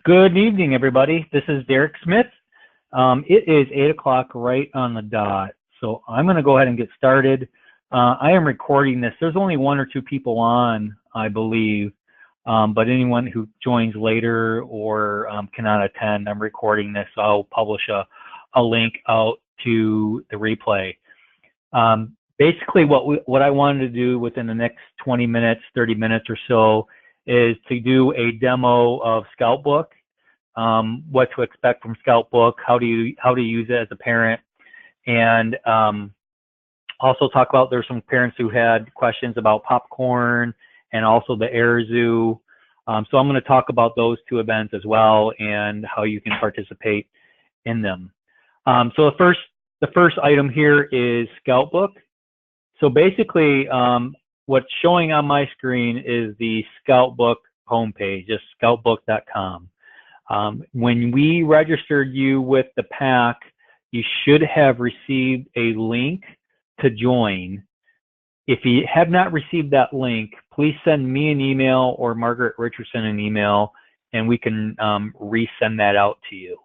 Good evening, everybody. This is Derek Smith. It is 8 o'clock right on the dot, so I'm going to go ahead and get started. I am recording this. There's only one or two people on, I believe, but anyone who joins later or cannot attend, I'm recording this. So I'll publish a link out to the replay. Basically, what I wanted to do within the next 20 minutes, 30 minutes or so is to do a demo of Scoutbook, what to expect from Scoutbook, how to use it as a parent, and also talk about, there's some parents who had questions about popcorn and also the air zoo. So I'm going to talk about those two events as well and how you can participate in them. So the first item here is Scoutbook. So basically, what's showing on my screen is the Scoutbook homepage, just scoutbook.com. When we registered you with the pack, you should have received a link to join. If you have not received that link, please send me an email or Margaret Richardson an email, and we can resend that out to you.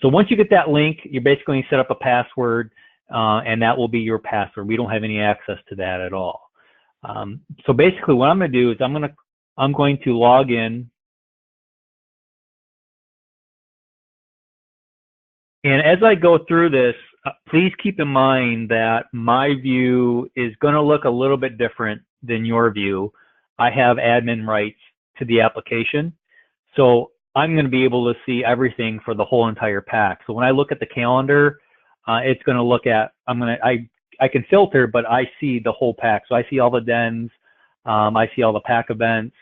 So once you get that link, you're basically going to set up a password, and that will be your password. We don't have any access to that at all. So basically what I'm going to do is I'm going to log in. And as I go through this, please keep in mind that my view is going to look a little bit different than your view. I have admin rights to the application, so I'm going to be able to see everything for the whole entire pack. So when I look at the calendar, it's going to look at, I can filter, but I see the whole pack. So I see all the dens, I see all the pack events,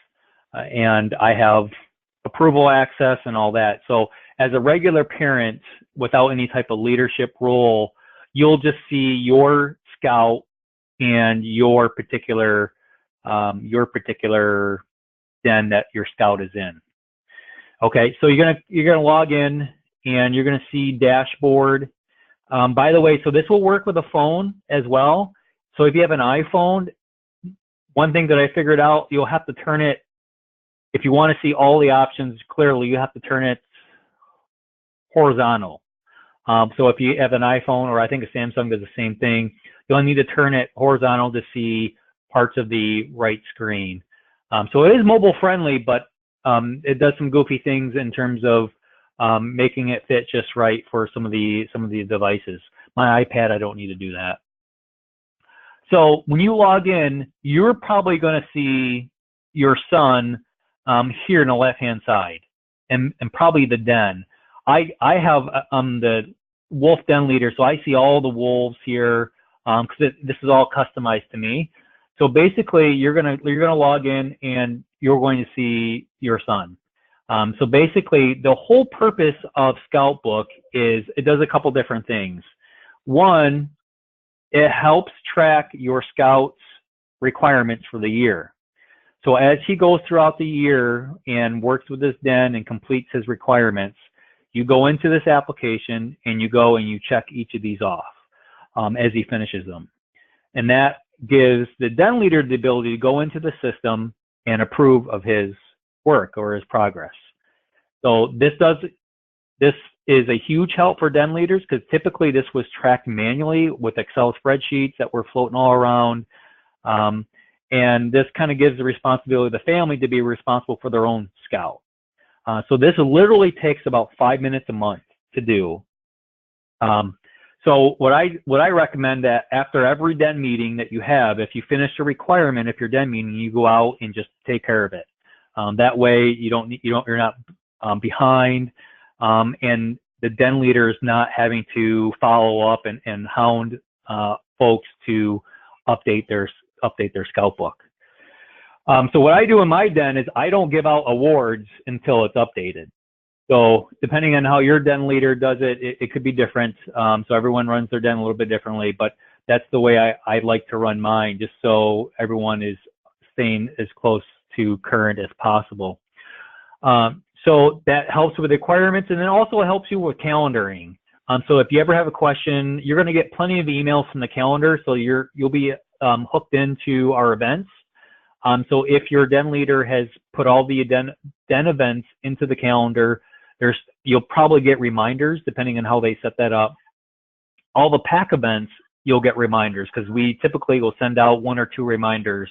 and I have approval access and all that. So as a regular parent without any type of leadership role, you'll just see your scout and your particular den that your scout is in. Okay, so you're gonna log in and you're gonna see dashboard. By the way, so this will work with a phone as well. So if you have an iPhone, one thing that I figured out, you'll have to turn it, if you want to see all the options clearly, you have to turn it horizontal. So if you have an iPhone, or I think a Samsung does the same thing, you'll need to turn it horizontal to see parts of the right screen. So it is mobile friendly, but it does some goofy things in terms of making it fit just right for some of the devices. My iPad, I don't need to do that. So when you log in, you're probably going to see your son here on the left-hand side, and probably the den. I have the wolf den leader, so I see all the wolves here because this is all customized to me. So basically, you're gonna log in and you're going to see your son. So basically, the whole purpose of Scoutbook is it does a couple different things. One, it helps track your scout's requirements for the year. So as he goes throughout the year and works with his den and completes his requirements, you go into this application and you go and you check each of these off as he finishes them. And that gives the den leader the ability to go into the system and approve of his work or his progress. So this is a huge help for den leaders, because typically this was tracked manually with Excel spreadsheets that were floating all around. And this kind of gives the responsibility of the family to be responsible for their own scout. So this literally takes about 5 minutes a month to do. So what I recommend that after every den meeting that you have, if you finish a requirement, if your den meeting, you go out and just take care of it. That way you're not behind, and the den leader is not having to follow up and hound folks to update their Scoutbook. So what I do in my den is I don't give out awards until it's updated. So depending on how your den leader does it, it could be different. So everyone runs their den a little bit differently, but that's the way I like to run mine, just so everyone is staying as close to current as possible. So that helps with requirements, and then also helps you with calendaring. So if you ever have a question, you're going to get plenty of emails from the calendar, so you'll be hooked into our events. So if your den leader has put all the den events into the calendar, you'll probably get reminders depending on how they set that up. All the pack events, you'll get reminders because we typically will send out 1 or 2 reminders.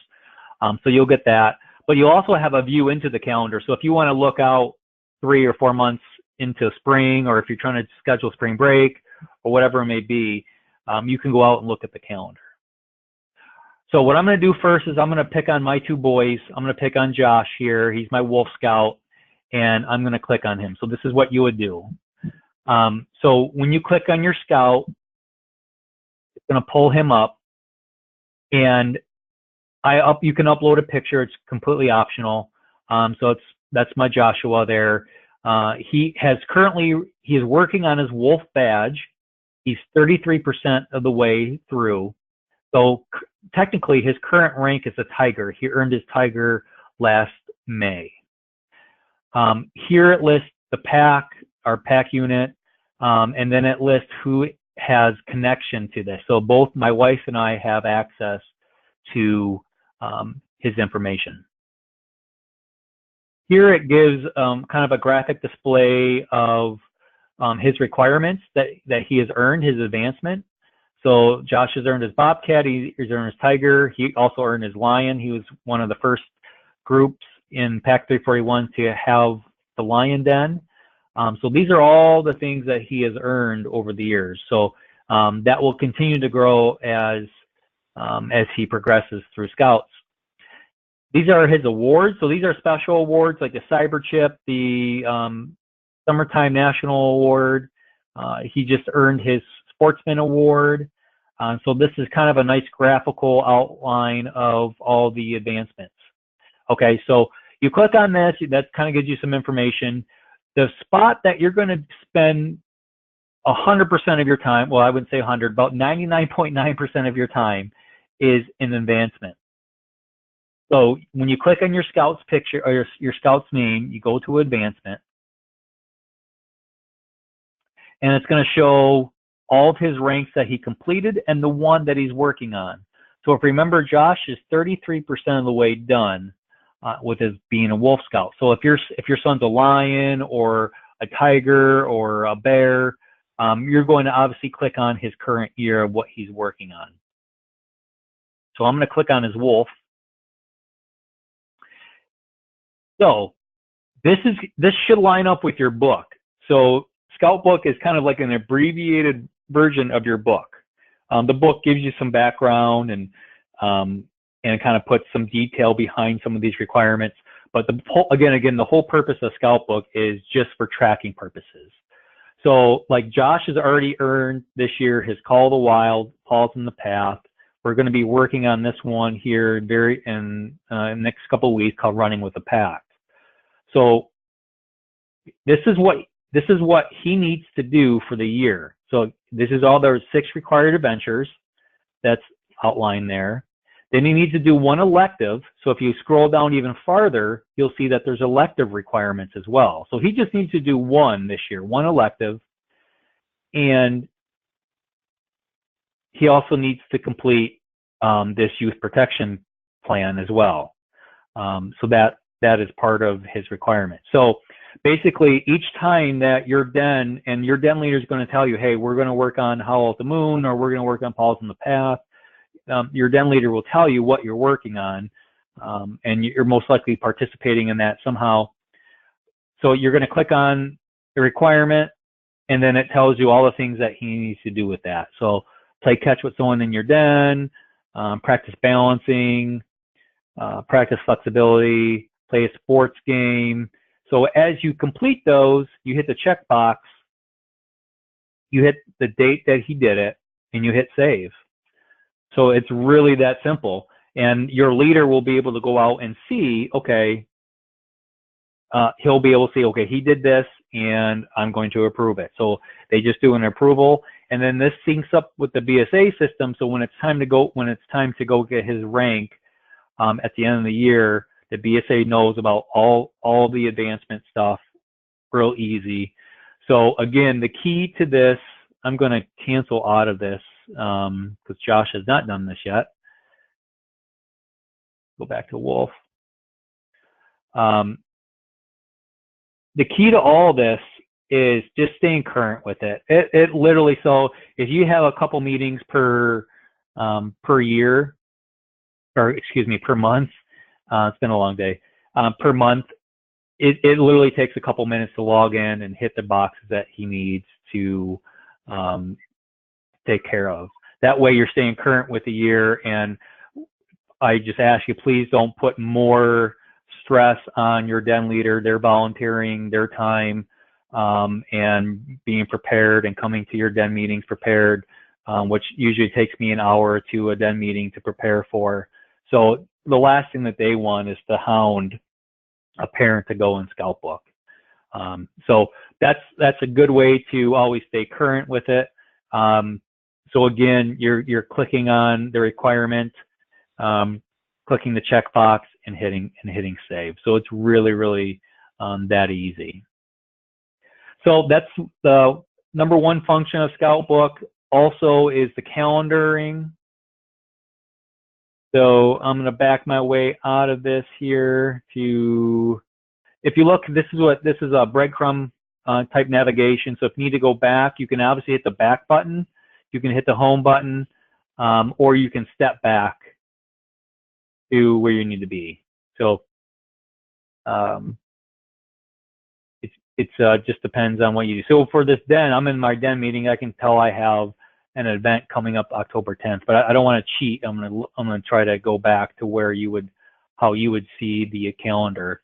So you'll get that. But you'll also have a view into the calendar. So if you want to look out 3 or 4 months into spring, or if you're trying to schedule spring break or whatever it may be, you can go out and look at the calendar. So what I'm going to do first is I'm going to pick on my 2 boys. I'm going to pick on Josh here. He's my Wolf Scout, and I'm going to click on him. So this is what you would do. So when you click on your Scout, it's going to pull him up, and you can upload a picture. It's completely optional. So that's my Joshua there. He is working on his Wolf badge. He's 33% of the way through. So technically his current rank is a Tiger. He earned his Tiger last May. Here it lists the pack, our pack unit, and then it lists who has connection to this. So both my wife and I have access to his information. Here it gives kind of a graphic display of his requirements that he has earned, his advancement. So Josh has earned his Bobcat, he's earned his Tiger, he also earned his Lion. He was one of the first groups in Pack 341 to have the Lion Den. So these are all the things that he has earned over the years. So that will continue to grow as he progresses through Scouts. These are his awards. So these are special awards like the Cyber Chip, the Summertime National Award. He just earned his Sportsman Award. So this is kind of a nice graphical outline of all the advancements. Okay, so you click on this, that kind of gives you some information. The spot that you're going to spend 100% of your time, well, I wouldn't say 100, about 99.9% of your time is in advancement. So when you click on your Scout's picture or your Scout's name, you go to advancement. And it's going to show all of his ranks that he completed and the one that he's working on. So if you remember, Josh is 33% of the way done with his being a Wolf Scout. So if your son's a Lion or a Tiger or a Bear, you're going to obviously click on his current year of what he's working on. So I'm going to click on his Wolf. So this should line up with your book. So Scoutbook is kind of like an abbreviated version of your book. The book gives you some background and kind of puts some detail behind some of these requirements. But again, the whole purpose of Scoutbook is just for tracking purposes. So like Josh has already earned this year his Call of the Wild, Paws in the Path. We're going to be working on this one here in the next couple of weeks called Running with the Pack. So this is what he needs to do for the year. So this is all those 6 required adventures that's outlined there. Then he needs to do 1 elective. So if you scroll down even farther, you'll see that there's elective requirements as well. So he just needs to do 1 this year, 1 elective. And he also needs to complete this youth protection plan as well. So that is part of his requirement. So basically, each time that your den leader is going to tell you, hey, we're going to work on Howl at the Moon, or we're going to work on Paws in the Path, your den leader will tell you what you're working on, and you're most likely participating in that somehow. So you're going to click on the requirement, and then it tells you all the things that he needs to do with that. So play catch with someone in your den, practice balancing, practice flexibility, play a sports game. So as you complete those, you hit the checkbox, you hit the date that he did it, and you hit save. So it's really that simple. And your leader will be able to go out and see, okay, he'll be able to see, okay, he did this, and I'm going to approve it. So they just do an approval, and then this syncs up with the BSA system. So when it's time to go get his rank at the end of the year, the BSA knows about all the advancement stuff real easy. So again, the key to this, I'm going to cancel out of this because Josh has not done this yet. go back to Wolf. The key to all this is just staying current with it. It literally, so if you have a couple meetings per year, or excuse me, per month, it's been a long day, per month, it literally takes a couple minutes to log in and hit the boxes that he needs to take care of. That way you're staying current with the year, and I just ask you, please don't put more stress on your den leader. They're volunteering their time and being prepared and coming to your den meetings prepared, which usually takes me an hour to a den meeting to prepare for. So the last thing that they want is to hound a parent to go in Scoutbook. So that's a good way to always stay current with it. So again, you're clicking on the requirement, clicking the checkbox, and hitting save. So it's really that easy. So that's the number one function of Scoutbook. Also is the calendaring. So I'm going to back my way out of this here to, if you look, this is a breadcrumb type navigation. So if you need to go back, you can obviously hit the back button, you can hit the home button, or you can step back to where you need to be. So it just depends on what you do. So for this den, I'm in my den meeting. I can tell I have an event coming up October 10th, but I don't want to cheat. I'm gonna try to go back to where how you would see the calendar.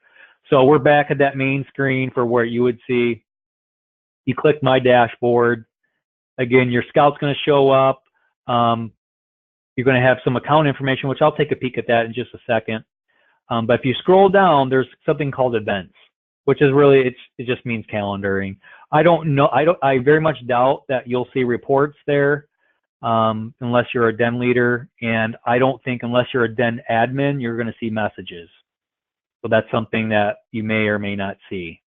So we're back at that main screen for where you would see. You click my dashboard. Again, your scout's going to show up. You're going to have some account information, which I'll take a peek at that in just a second. But if you scroll down, there's something called events, which is really, it just means calendaring. I don't know, I very much doubt that you'll see reports there unless you're a den leader. And I don't think unless you're a den admin, you're going to see messages. So that's something that you may or may not see.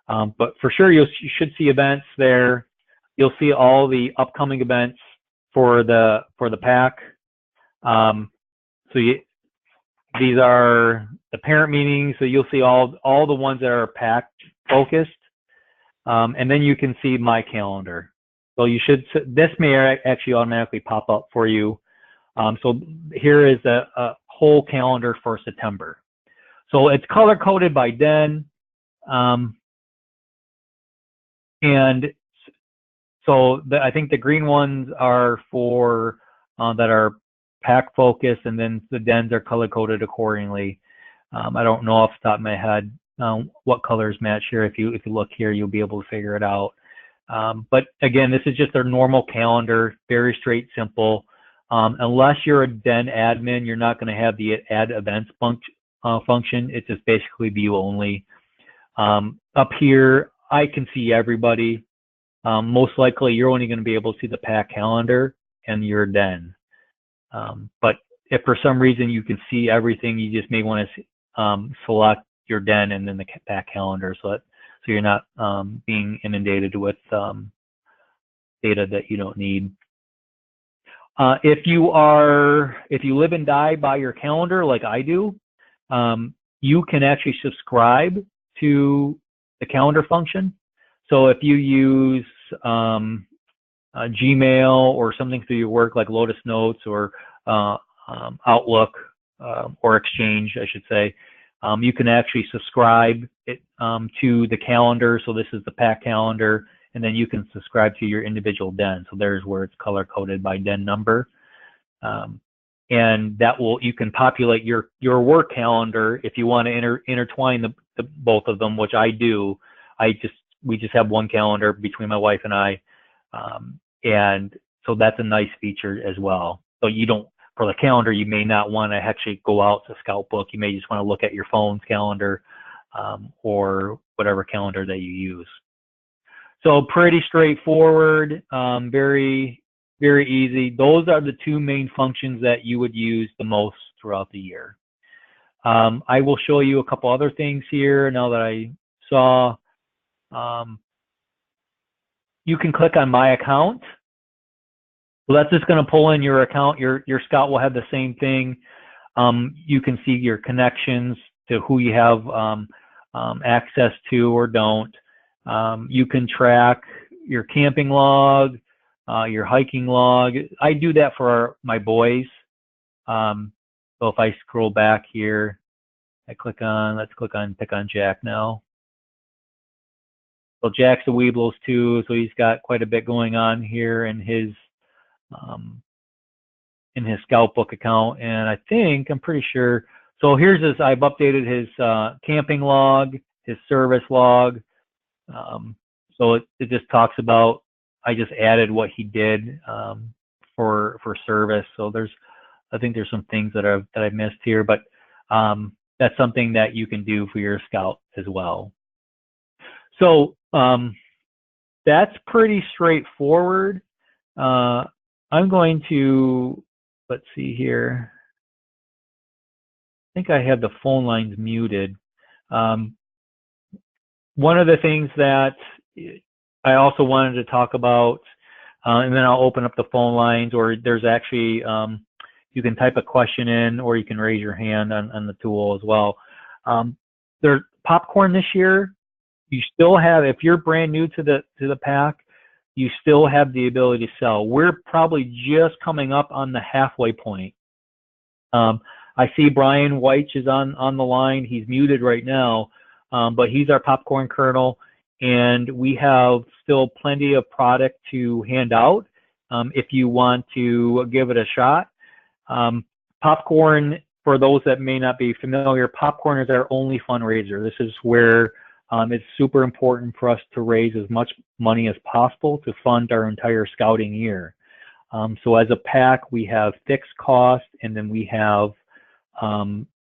But for sure, you should see events there. You'll see all the upcoming events for the pack. These are the parent meetings. So you'll see all the ones that are pack focused. And then you can see my calendar. So this may actually automatically pop up for you. So here is a whole calendar for September. So it's color coded by den. And so I think the green ones are for that are pack focused, and then the dens are color coded accordingly. I don't know off the top of my head what colors match here. If you look here, you'll be able to figure it out. But again, this is just a normal calendar, very straight, simple. Unless you're a den admin, you're not going to have the add events function. It's just basically view only. Up here, I can see everybody. Most likely, you're only going to be able to see the pack calendar and your den. But if for some reason you can see everything, you just may want to select your den and then the pack calendar, so you're not being inundated with data that you don't need. If you live and die by your calendar, like I do, you can actually subscribe to the calendar function. So if you use Gmail or something through your work, like Lotus Notes or Outlook or Exchange, I should say, you can actually subscribe it to the calendar. So this is the pack calendar, and then you can subscribe to your individual den. So there's where it's color coded by den number. And you can populate your work calendar if you want to intertwine the both of them, which I do. We just have one calendar between my wife and I. And so that's a nice feature as well. So for the calendar, you may not want to actually go out to Scoutbook. You may just want to look at your phone's calendar or whatever calendar that you use. So pretty straightforward, very, very easy. Those are the two main functions that you would use the most throughout the year. I will show you a couple other things here now that I saw. You can click on my account. So that's just going to pull in your account. Your Scout will have the same thing. You can see your connections to who you have access to or don't. You can track your camping log, your hiking log. I do that for my boys. So if I scroll back here, let's click on pick on Jack now. So Jack's a Weeblos too, so he's got quite a bit going on here in his Scoutbook account. And I'm pretty sure, so here's his, I've updated his camping log, his service log. So it just talks about, I just added what he did for service. So I think there's some things that I missed here, but that's something that you can do for your Scout as well. So that's pretty straightforward. I'm going to, let's see here. I think I have the phone lines muted. One of the things that I also wanted to talk about, and then I'll open up the phone lines, or there's actually, you can type a question in, or you can raise your hand on the tool as well. There's popcorn this year. You still have, if you're brand new to the pack, you still have the ability to sell. We're probably just coming up on the halfway point. I see Brian Weich is on the line. He's muted right now, but he's our popcorn colonel, and we have still plenty of product to hand out if you want to give it a shot. Popcorn, for those that may not be familiar, popcorn is our only fundraiser. This is where it's super important for us to raise as much money as possible to fund our entire scouting year. So as a pack, we have fixed costs, and then we have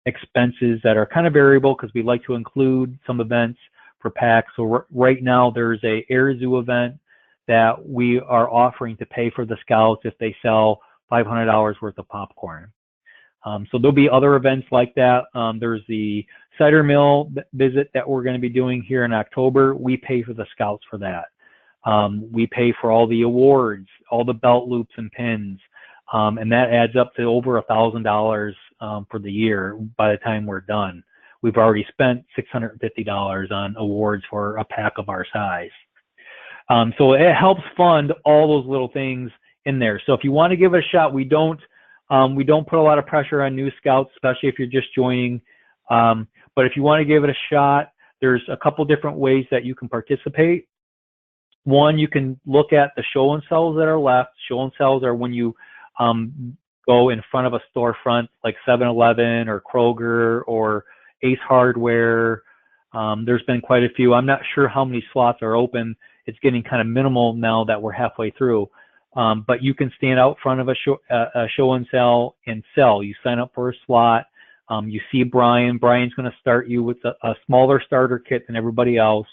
expenses that are kind of variable because we like to include some events for packs. So right now there's a Air Zoo event that we are offering to pay for the scouts if they sell $500 worth of popcorn. So there'll be other events like that. There's the cider mill visit that we're going to be doing here in October. We pay for the scouts for that. We pay for all the awards, all the belt loops and pins, and that adds up to over $1,000 for the year by the time we're done. We've already spent $650 on awards for a pack of our size. So it helps fund all those little things in there. So if you want to give it a shot, we don't put a lot of pressure on new scouts, especially if you're just joining. But if you want to give it a shot, there's a couple different ways that you can participate. One, you can look at the show and sells that are left. Show and sells are when you go in front of a storefront like 7-Eleven or Kroger or Ace Hardware. There's been quite a few. I'm not sure how many slots are open. It's getting kind of minimal now that we're halfway through. But you can stand out front of a show and sell and sell. You sign up for a slot. You see Brian. Brian's going to start you with a smaller starter kit than everybody else,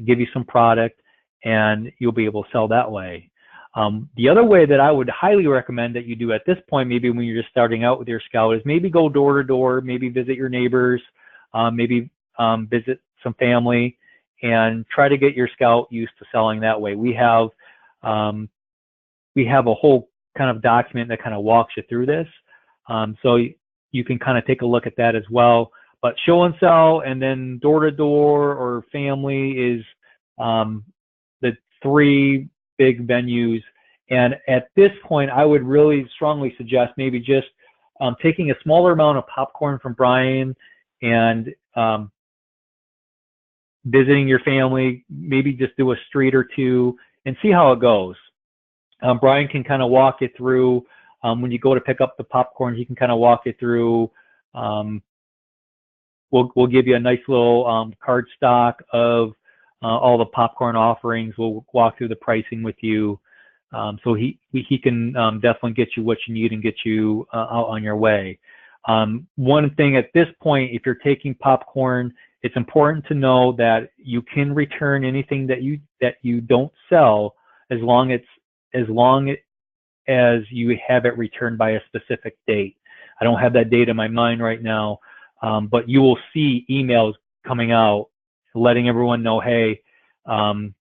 give you some product, and you'll be able to sell that way. The other way that I would highly recommend that you do at this point, maybe when you're just starting out with your scout, is maybe go door to door, maybe visit your neighbors, maybe visit some family, and try to get your scout used to selling that way. We have a whole kind of document that kind of walks you through this. So you can kind of take a look at that as well. But show and sell and then door to door or family is the three big venues. And at this point, I would really strongly suggest maybe just taking a smaller amount of popcorn from Brian and visiting your family, maybe just do a street or two and see how it goes. Brian can kind of walk you through when you go to pick up the popcorn. He can kind of walk you through. We'll give you a nice little card stock of all the popcorn offerings. We'll walk through the pricing with you, so he can definitely get you what you need and get you out on your way. One thing at this point, if you're taking popcorn, it's important to know that you can return anything that you don't sell as long as you have it returned by a specific date. I don't have that date in my mind right now, but you will see emails coming out letting everyone know, hey,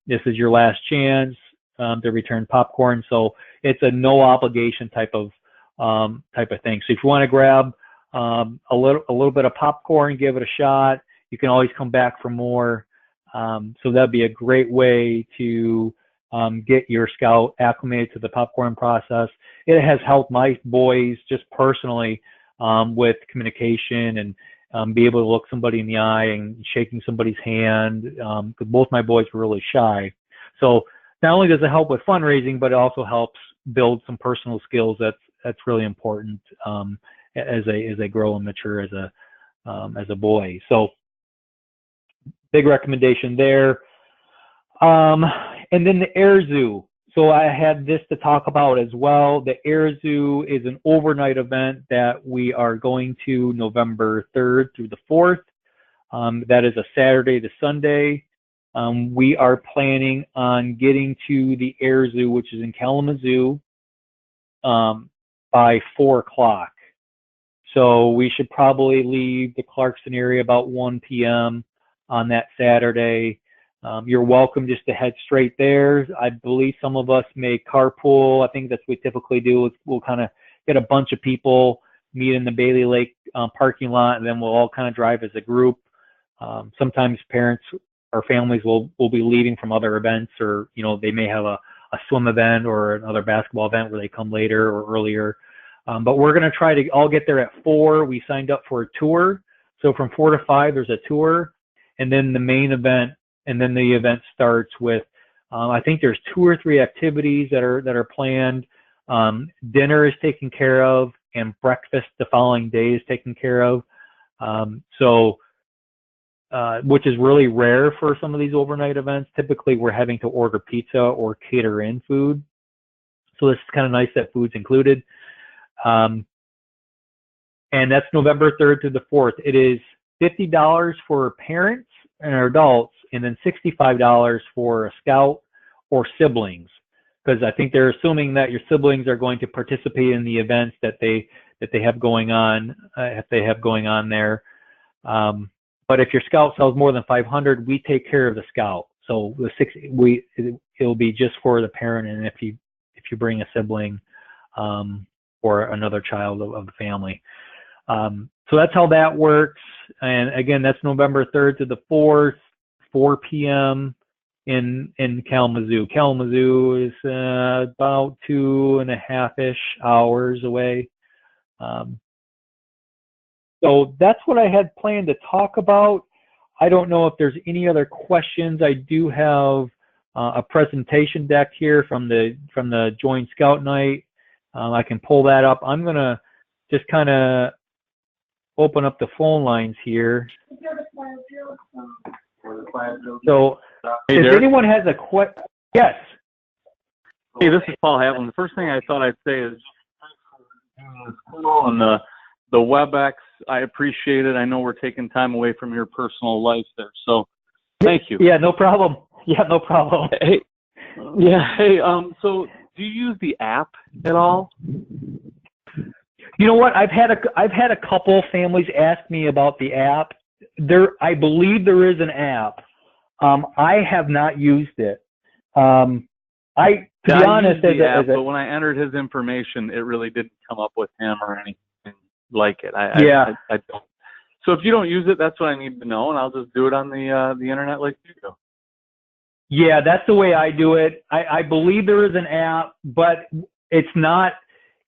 this is your last chance to return popcorn. So it's a no obligation type of thing. So if you want to grab a little bit of popcorn, give it a shot. You can always come back for more. So that'd be a great way to get your scout acclimated to the popcorn process. It has helped my boys just personally with communication and be able to look somebody in the eye and shaking somebody's hand, because both my boys were really shy. So not only does it help with fundraising, but it also helps build some personal skills. That's really important as they grow and mature as a boy. So big recommendation there. And then the Air Zoo. So I had this to talk about as well. The Air Zoo is an overnight event that we are going to November 3rd through the 4th. That is a Saturday to Sunday. We are planning on getting to the Air Zoo, which is in Kalamazoo, by 4 o'clock. So we should probably leave the Clarkston area about 1 p.m. on that Saturday. You're welcome just to head straight there. I believe some of us may carpool. I think that's what we typically do. We'll kind of get a bunch of people, meet in the Bailey Lake parking lot, and then we'll all kind of drive as a group. Sometimes parents or families will be leaving from other events, or they may have a swim event or another basketball event where they come later or earlier. But we're going to try to all get there at 4. We signed up for a tour. So from 4 to 5, there's a tour, and then the main event. And then the event starts with, I think there's 2 or 3 activities that are planned. Dinner is taken care of, and breakfast the following day is taken care of. Which is really rare for some of these overnight events. Typically, we're having to order pizza or cater in food. So it's kind of nice that food's included. And that's November 3rd to the 4th. It is $50 for parents and adults, and then $65 for a scout or siblings, because I think they're assuming that your siblings are going to participate in the events that they have going on, if they have going on there. But if your scout sells more than 500, we take care of the scout. So it'll be just for the parent, and if you bring a sibling or another child of the family. So that's how that works. And again, that's November 3rd to the 4th, 4 p.m. in Kalamazoo. Kalamazoo is about 2.5-ish hours away. So that's what I had planned to talk about. I don't know if there's any other questions. I do have a presentation deck here from the Joint Scout Night. I can pull that up. I'm gonna just kind of open up the phone lines here. So hey, if Derek. anyone has a question, yes. Hey, this is Paul Havlin. The first thing I thought I'd say is on the WebEx, I appreciate it. I know we're taking time away from your personal life there, so thank you. Yeah, no problem. Yeah, no problem. Hey, yeah. Hey, so do you use the app at all? You know what? I've had a couple families ask me about the app. I believe there is an app. I have not used it. To be honest, but when I entered his information, it really didn't come up with him or anything like it. I don't. So if you don't use it, that's what I need to know, and I'll just do it on the internet like you do. Yeah, that's the way I do it. I believe there is an app, but it's not.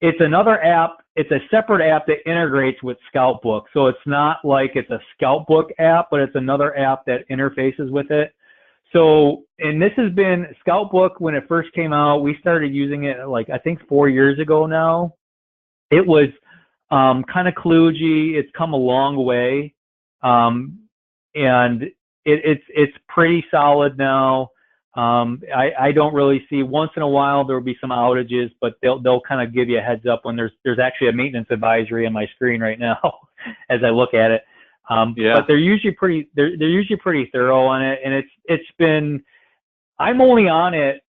It's another app. It's a separate app that integrates with Scoutbook. So it's not like it's a Scoutbook app, but it's another app that interfaces with it. So, and this has been Scoutbook when it first came out. We started using it like, I think 4 years ago now. It was kind of kludgy. It's come a long way. And it's pretty solid now. I don't really see, once in a while there will be some outages, but they'll kind of give you a heads up when there's actually a maintenance advisory on my screen right now as I look at it. But they're usually pretty thorough on it, and it's been, I'm only on it.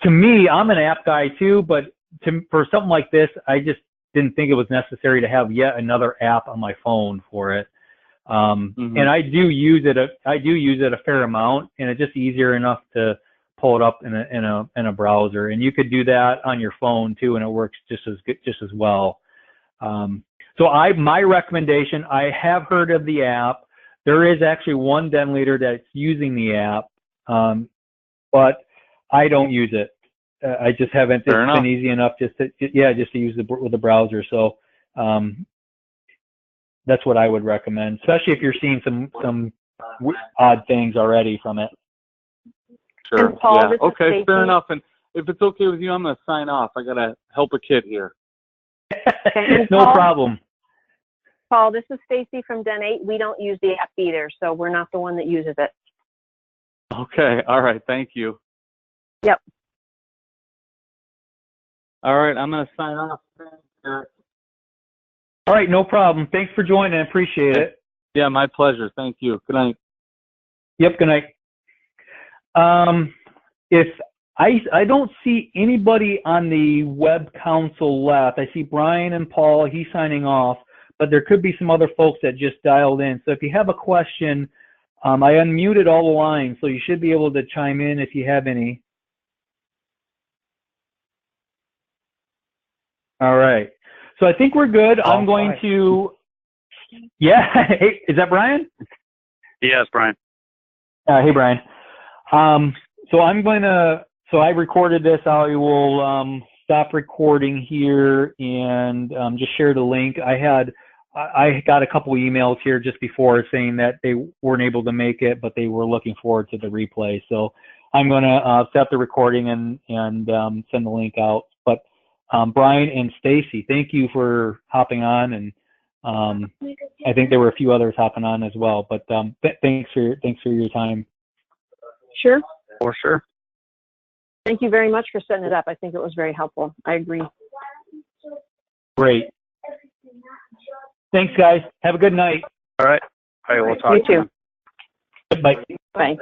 To me, I'm an app guy too, but for something like this, I just didn't think it was necessary to have yet another app on my phone for it. And I do use it a fair amount, and it's just easier enough to pull it up in a browser. And you could do that on your phone too, and it works just as well. So my recommendation, I have heard of the app. There is actually one den leader that's using the app, but I don't use it. I just haven't. It's been easy enough just to use with the browser. So that's what I would recommend, especially if you're seeing some odd things already from it. Sure. Paul, okay, fair enough. And if it's okay with you, I'm going to sign off. I got to help a kid here. Okay, no problem. Paul, this is Stacy from Den 8. We don't use the app either, so we're not the one that uses it. Okay. All right. Thank you. Yep. All right. I'm going to sign off. All right. No problem. Thanks for joining. I appreciate it. Yeah, my pleasure. Thank you. Good night. Yep. Good night. If I don't see anybody on the web council left. I see Brian and Paul. He's signing off, but there could be some other folks that just dialed in. So if you have a question, I unmuted all the lines, so you should be able to chime in if you have any. All right. So I think we're good. I'm going to. Yeah. Hey, is that Brian? Yes, Brian. Hey, Brian. So I'm going to. So I recorded this. I will stop recording here and just share the link. I got a couple emails here just before saying that they weren't able to make it, but they were looking forward to the replay. So I'm going to stop the recording and send the link out. But Brian and Stacy, thank you for hopping on, and I think there were a few others hopping on as well. But thanks for your time. Sure. For sure. Thank you very much for setting it up. I think it was very helpful. I agree. Great. Thanks, guys. Have a good night. All right. All right, we'll talk You too. Bye. Bye.